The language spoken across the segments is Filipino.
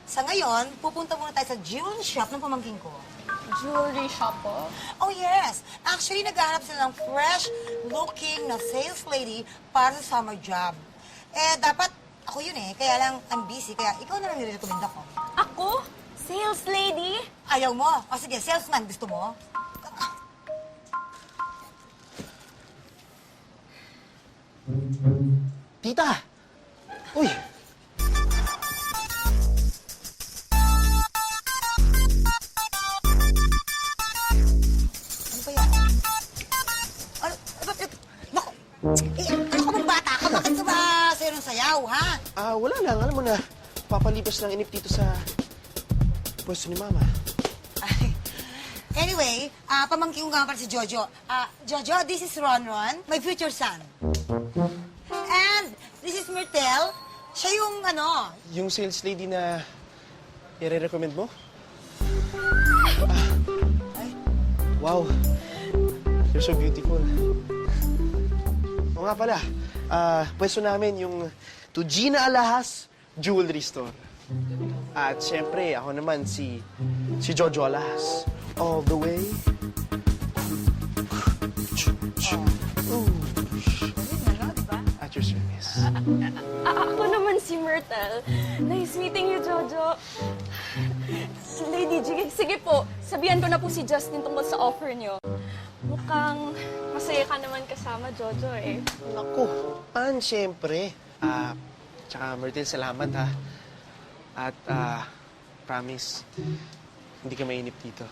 Sa ngayon, pupunta muna tayo sa jewelry shop ng pamangkin ko. Jewelry shop po? Oh, yes. Actually, naghahanap sila ng fresh-looking na sales lady para sa summer job. Eh, dapat ako yun eh. Kaya lang, I'm busy. Kaya ikaw na lang nirecommend ako. Ako? Sales lady? Ayaw mo? O sige, salesman, gusto mo? Tita! Uy! Ano ba yan? Ano? Naku! Ano ka bang bata ka? Bakit ka ba sa'yo ng sayaw, ha? Wala lang. Alam mo na, papalipas lang inip dito sa pwesto ni Mama. Ay. Anyway, pamangkin ko nga pala si Jojo. Jojo, this is Ronron, my future son. And this is Myrtle. Siya yung ano... Yung sales lady na i-recommend mo? Ay, Wow. You're so beautiful. O nga pala, pwesto namin yung to Gina Alahas Jewelry Store. At syempre, ako naman si Jojo Alahas. All the way. At your service. Ako naman si Myrtle. Nice meeting you, Jojo. Lady G, sige po, sabihan ko na po si Justin tungkol sa offer niyo. Mukhang masaya ka naman kasama, Jojo eh. Naku, syempre. Tsaka Myrtle, salamat ha. At promise, hindi ka mainip dito.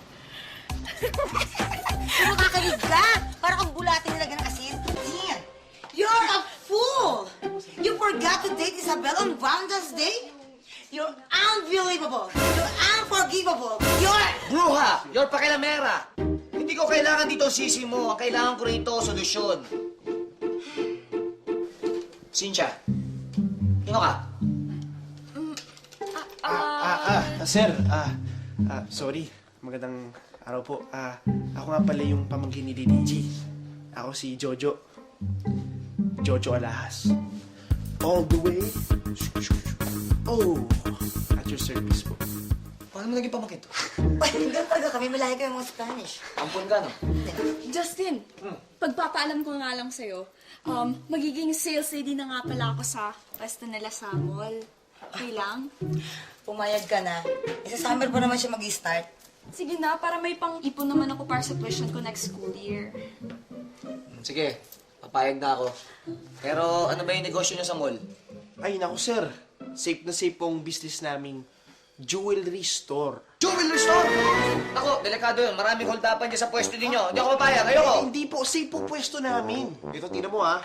ano kakalig ka? Parang kang bulatin nilagyan ng asin. Dean, you're a fool! You forgot to date Isabel on Valentine's Day? You're unbelievable! You're unforgivable! You're... Bruha! You're pakilamera! Hindi ko kailangan dito sisi mo. Ang kailangan ko rito, solusyon. Cynthia, sino ka? Sir, sorry. Magandang araw po. Ako nga pala yung pamangkin ni Lady G. Ako si Jojo. Jojo Alahas. All the way. Oh, at your service po. Paano mo naging pamangkin to? Ay, ganun talaga kami. Malayo kami mga Spanish. Ampun ka, no? Justin, pagpapaalam ko nga lang sa'yo, magiging sales lady na nga pala ako sa pwesto nila sa mall. Okay lang? Pumayag ka na. Sa summer pa naman siya mag-start. Sige na, para may pang-ipon naman ako para sa tuition ko next school year. Sige, papayag na ako. Pero ano ba yung negosyo niyo sa mall? Ay, naku sir. Safe na safe pong business naming jewelry store. Jewelry store! Ako, delikado yun. Maraming hold-upan dyan sa pwesto ninyo. Hindi ako papayag. Ayoko! Hindi po, safe po pwesto namin. Ito, tingnan mo ha.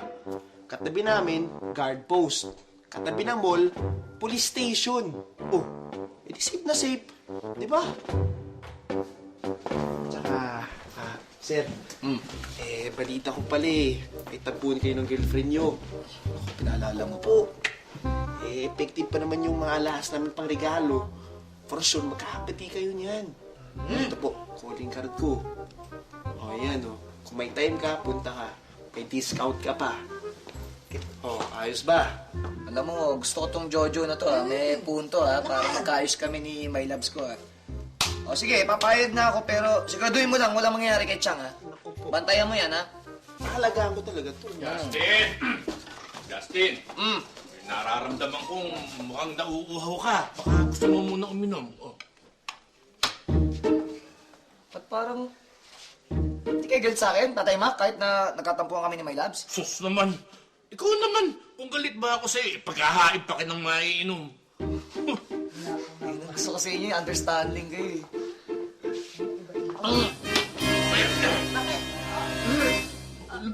Katabi namin, guard post. Katabi ng mall, police station. Oh, edi safe na safe. Di ba? Tsaka, sir, balita ko pala may tabuhan kayo ng girlfriend nyo. Ako, pinaalala mo po. Effective pa naman yung mga alahas namin pang regalo. For sure, magkakapati kayo niyan. Ito po, calling card ko. O, ayan o. Kung may time ka, punta ka. May discount ka pa. O, ayos ba? Alam mo, gusto ko tong Jojo na to, ha. May punto, ha. Para magkaayos kami ni My Loves ko, ha. O, sige, papayag na ako, pero siguraduhin mo lang, walang mangyayari kay Chang, ha. Bantayan mo yan, ha. Mahalagaan ko talaga to. Justin! Justin! May nararamdaman kong mukhang nauuhaw ka. Baka gusto mo muna uminom. Oh. At parang, hindi kayo galit sa akin, Tatay Mac, kahit na nagkatampuhan kami ni My Loves. Sus naman! Ikaw naman! Kung galit ba ako sa'yo, paghahaib pa kinang maiinom. Gusto ko sa inyo, understanding kayo, eh.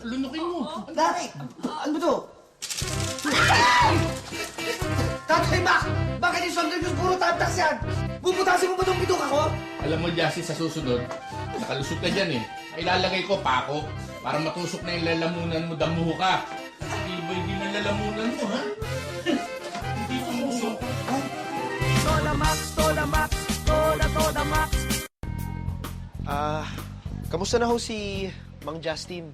Lunukin mo. Bakit? Ano ba to? Tatay Mac! Bakit yung Sunday News puro tamtas yan? Bubutasin mo ba itong bidok ako? Alam mo, Justin, sa susunod, nakalusot ka dyan eh. Ilalagay ko pako para matusok na yung lalamunan mo, damuho ka. Hindi ba hindi man lalamunan mo, ha? Hindi tumusok. Kamusta na ho si Mang Justin?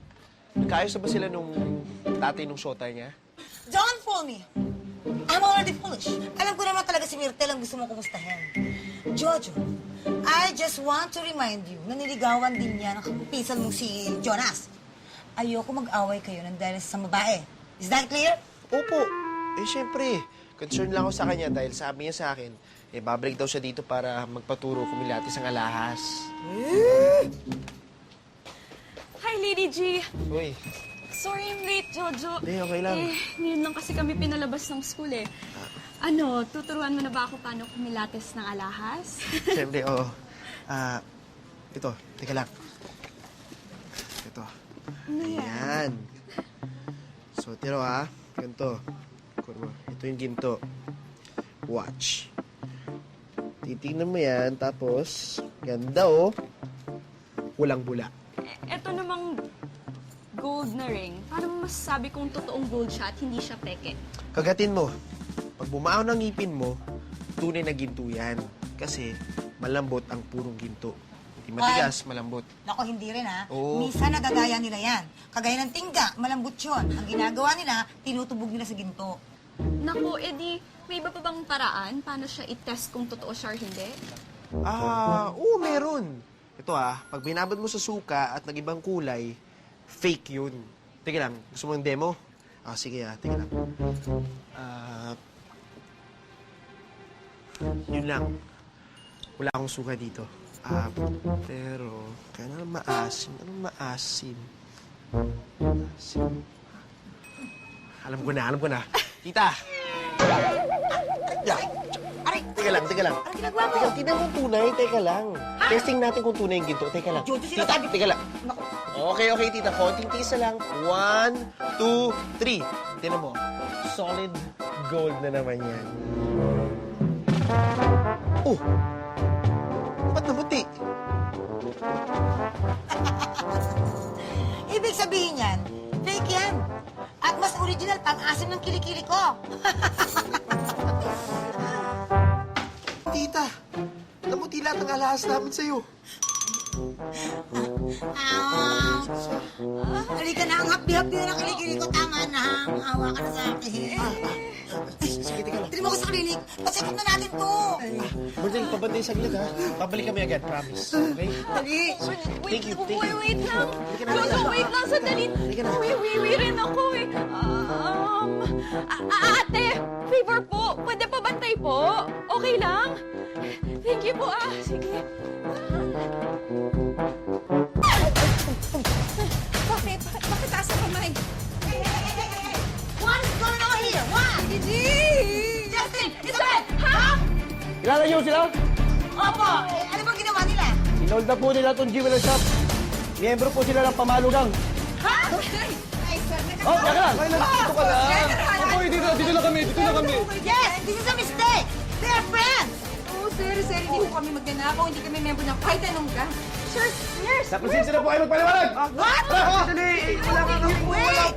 Nagkaayos na ba sila nung tatay nung shota niya? Don't fool me. I'm already foolish. Alam ko naman talaga si Myrtle ang gusto mo kumustahin. Jojo, I just want to remind you na niligawan din niya ng kapisan mong si Jonas. Ayoko mag-away kayo ng dahil sa babae. Is that clear? Opo. Eh, syempre. Concern lang ako sa kanya dahil sabi niya sa akin, babalik daw siya dito para magpaturo kumilatis ang alahas. Hi, Lady G. Uy, Sorry I'm late, Jojo. Hindi, okay lang. Ngayon lang kasi kami pinalabas ng school eh. Tuturuan mo na ba ako paano kumilates ng alahas? syempre, oo. Ito, teka lang. Ito. Ayan. So, tiro ha. Ganito. Kurma. Ito yung ginto. Watch. Titignan mo yan, tapos, ganda oh. Walang bula. Ito namang gold na ring. Paano mo masasabi kung totoong gold siya at hindi siya peke? Kagatin mo. Pag bumaon ng ngipin mo, tunay na ginto yan. Kasi, malambot ang purong ginto. Hindi matigas, malambot. Nako, hindi rin ha. Oo. Minsan nagagaya nila yan. Kagaya ng tingga, malambot yun. Ang ginagawa nila, tinutubog nila sa ginto. Naku, edi, may iba pa bang paraan paano siya i-test kung totoo siya or hindi? Oo, meron. Ito pag binabad mo sa suka at nag-ibang kulay, fake yun. Teka lang, gusto mo ng demo? Sige teka lang. Yun lang. Wala akong suka dito. Pero, kailangan maasim. Anong maasim? Maasim. Alam ko na. Tita! Aray! Teka lang. Anong ginagawa mo? Tignan mo tunay, teka lang. Testing natin kung tunay yung ginto. Teka lang. Jojo, Tita, sinasabi- teka lang. Okay, tita. Konting tisa lang. 1, 2, 3. Tignan mo. Solid gold na naman yan. Oh! Ba't namuti? Ibig sabihin yan, fake yan. At mas original pang asim ng kilikili ko. Tita, namuti lahat ng alahas namin sa'yo. Halika na, ang happy-happy na ng kilikili ko. Tama na, maawa ka na sa akin. Sige, teka lang. Tiri mo ko sa klinik. Pasikot na natin to. Berdeng, pabantay saglit ha. Babalik kami agad, promise. Okay? Dali. Thank you. Wait lang. Jojo, wait lang. Sandali. Wait rin ako eh. Ate, favor po. Pwede pa bantay po? Okay lang? Thank you po Sige. Bakit taas ang kamay? Hey. What is going on here? What? Justin, Isabel! Ha? Kilala niyo sila? Opo. Ano bang ginawa nila? Inold na po nila itong jewelry shop. Miyembro po sila ng pamalugang. Ha? Ay, sir, Oh, teka lang! Dito ka lang! Opo, Dito na kami! Yes, this is a mistake. They are friends. Oo, sir, hindi po kami magnanakaw, hindi kami member ng kahit anong gang. Sir, nurse! Sa pasensya na po kayo magpaliwanag! What? Dali! Wala ka